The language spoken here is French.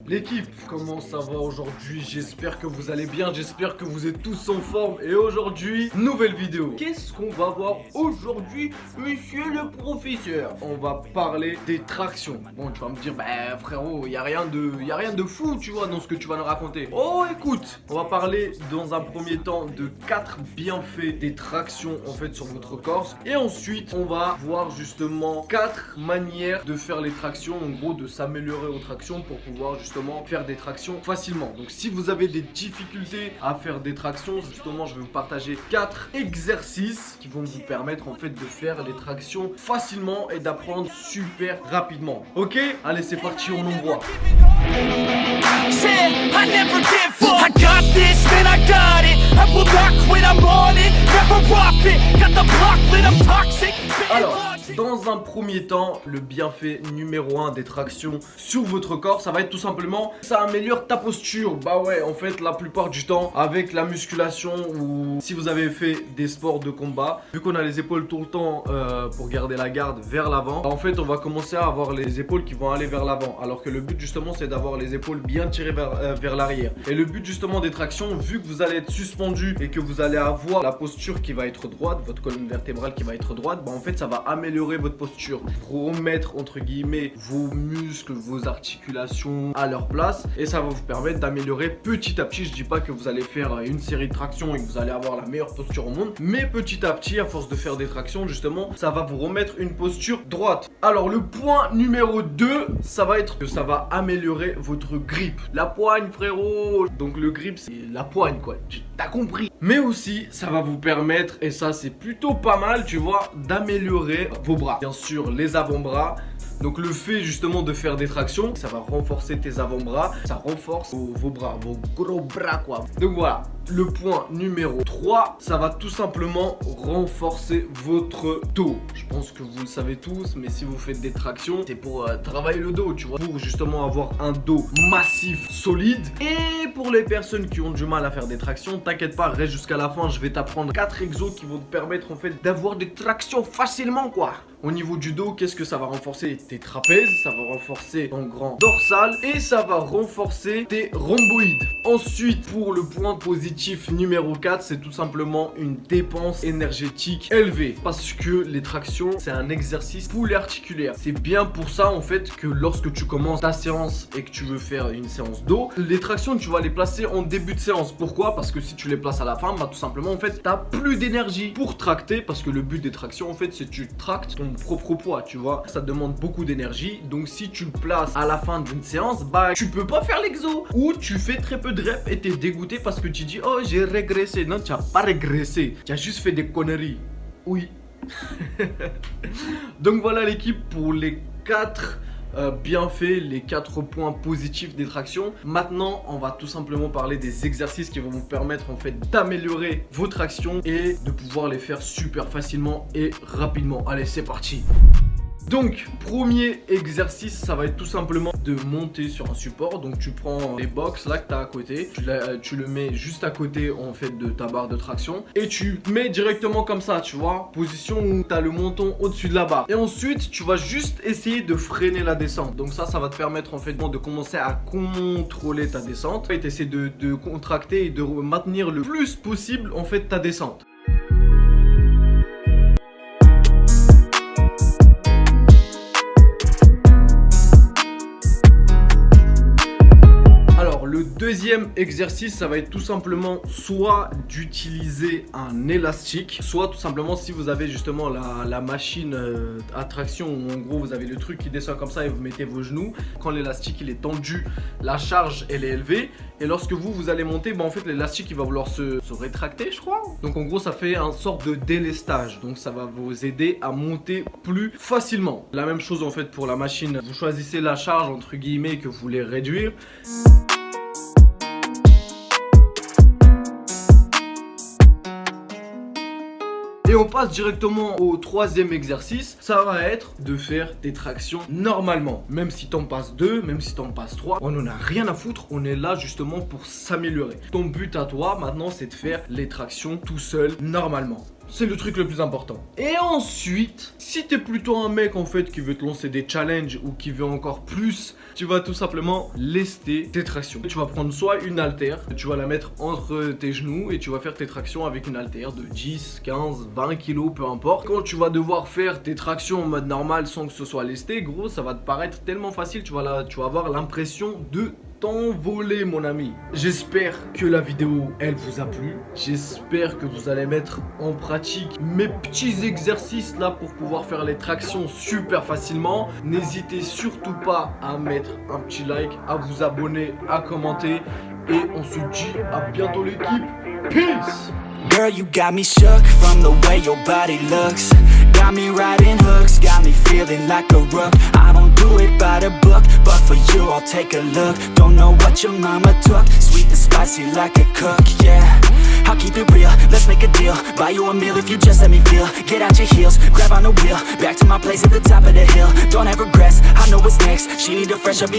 L'équipe, comment ça va aujourd'hui? J'espère que vous allez bien, j'espère que vous êtes tous en forme. Et aujourd'hui, nouvelle vidéo. Qu'est-ce qu'on va voir aujourd'hui, monsieur le professeur? On va parler des tractions. Bon, tu vas me dire, bah frérot, y a rien de fou, tu vois, dans ce que tu vas nous raconter. Oh, écoute, on va parler dans un premier temps de 4 bienfaits des tractions en fait sur votre corps. Et ensuite, on va voir justement 4 manières de faire les tractions, en gros de s'améliorer aux tractions pour pouvoir justement faire des tractions facilement. Donc si vous avez des difficultés à faire des tractions, justement je vais vous partager 4 exercices qui vont vous permettre en fait de faire les tractions facilement et d'apprendre super rapidement. Ok, allez c'est parti, on envoie. Alors, dans un premier temps, le bienfait numéro 1 des tractions sur votre corps, ça va être tout simplement, ça améliore ta posture. Bah ouais, en fait, la plupart du temps, avec la musculation ou si vous avez fait des sports de combat, vu qu'on a les épaules tout le temps pour garder la garde vers l'avant, en fait, on va commencer à avoir les épaules qui vont aller vers l'avant. Alors que le but justement, c'est d'avoir les épaules bien tirées vers l'arrière. Et le but justement des tractions, vu que vous allez être suspendu et que vous allez avoir la posture qui va être droite, votre colonne vertébrale qui va être droite, bah en fait, ça va améliorer votre posture, remettre entre guillemets vos muscles, vos articulations à leur place et ça va vous permettre d'améliorer petit à petit. Je dis pas que vous allez faire une série de tractions et que vous allez avoir la meilleure posture au monde, mais petit à petit, à force de faire des tractions justement, ça va vous remettre une posture droite. Alors le point numéro 2, ça va être que ça va améliorer votre grip, la poigne frérot. Donc le grip c'est la poigne quoi, t'as compris. Mais aussi ça va vous permettre, et ça c'est plutôt pas mal tu vois, d'améliorer vos bras. Bien sûr les avant-bras. Donc le fait justement de faire des tractions, ça va renforcer tes avant-bras, ça renforce vos bras, vos gros bras quoi. Donc voilà, le point numéro 3, ça va tout simplement renforcer votre dos. Je pense que vous le savez tous, mais si vous faites des tractions, c'est pour travailler le dos, tu vois, pour justement avoir un dos massif, solide. Et pour les personnes qui ont du mal à faire des tractions, t'inquiète pas, reste jusqu'à la fin, je vais t'apprendre 4 exos qui vont te permettre en fait d'avoir des tractions facilement quoi. Au niveau du dos, qu'est-ce que ça va renforcer? Tes trapèzes, ça va renforcer ton grand dorsal et ça va renforcer tes rhomboïdes. Ensuite, pour le point positif numéro 4, c'est tout simplement une dépense énergétique élevée. Parce que les tractions, c'est un exercice polyarticulaire. C'est bien pour ça en fait que lorsque tu commences ta séance et que tu veux faire une séance dos, les tractions, tu vas les placer en début de séance. Pourquoi? Parce que si tu les places à la fin, bah tout simplement en fait, t'as plus d'énergie pour tracter. Parce que le but des tractions en fait, c'est que tu tractes ton propre poids, tu vois. Ça demande beaucoup d'énergie. Donc si tu le places à la fin d'une séance, bah tu peux pas faire l'exo. Ou tu fais très peu de reps et t'es dégoûté parce que tu dis oh j'ai régressé. Non, tu n'as pas régressé. Tu as juste fait des conneries. Oui. Donc voilà l'équipe pour les 4 bienfaits, les 4 points positifs des tractions. Maintenant on va tout simplement parler des exercices qui vont vous permettre en fait d'améliorer vos tractions et de pouvoir les faire super facilement et rapidement. Allez c'est parti. Donc, premier exercice, ça va être tout simplement de monter sur un support. Donc, tu prends les box là que tu as à côté, tu le mets juste à côté en fait de ta barre de traction et tu mets directement comme ça, tu vois, position où tu as le menton au-dessus de la barre. Et ensuite, tu vas juste essayer de freiner la descente. Donc ça va te permettre en fait de commencer à contrôler ta descente et t'essaies de contracter et de maintenir le plus possible en fait ta descente. Le deuxième exercice, ça va être tout simplement soit d'utiliser un élastique, soit tout simplement si vous avez justement la machine à traction où en gros vous avez le truc qui descend comme ça et vous mettez vos genoux. Quand l'élastique il est tendu, la charge elle est élevée et lorsque vous allez monter, bah en fait l'élastique il va vouloir se rétracter je crois. Donc en gros ça fait un sorte de délestage, donc ça va vous aider à monter plus facilement. La même chose en fait pour la machine, vous choisissez la charge entre guillemets que vous voulez réduire. Et on passe directement au troisième exercice, ça va être de faire des tractions normalement. Même si t'en passes 2, même si t'en passes 3, on n'en a rien à foutre, on est là justement pour s'améliorer. Ton but à toi maintenant c'est de faire les tractions tout seul normalement. c'est le truc le plus important. Et ensuite, si t'es plutôt un mec en fait qui veut te lancer des challenges ou qui veut encore plus, tu vas tout simplement lester tes tractions. Tu vas prendre soit une haltère, tu vas la mettre entre tes genoux et tu vas faire tes tractions avec une haltère de 10, 15, 20 kilos, peu importe. Quand tu vas devoir faire tes tractions en mode normal sans que ce soit lesté, gros, ça va te paraître tellement facile, tu vas avoir l'impression de t'envoler, mon ami. J'espère que la vidéo elle vous a plu. J'espère que vous allez mettre en pratique mes petits exercices là pour pouvoir faire les tractions super facilement. N'hésitez surtout pas à mettre un petit like, à vous abonner, à commenter et on se dit à bientôt l'équipe. Peace. Girl, you got me shook from the way your body looks. Got me riding hooks, got me feeling like a rook. I don't do it by the book, but for you I'll take a look. Don't know what your mama took, sweet and spicy like a cook, yeah. I'll keep it real, let's make a deal. Buy you a meal if you just let me feel. Get out your heels, grab on the wheel. Back to my place at the top of the hill. Don't have regrets, I know what's next. She need to fresh up.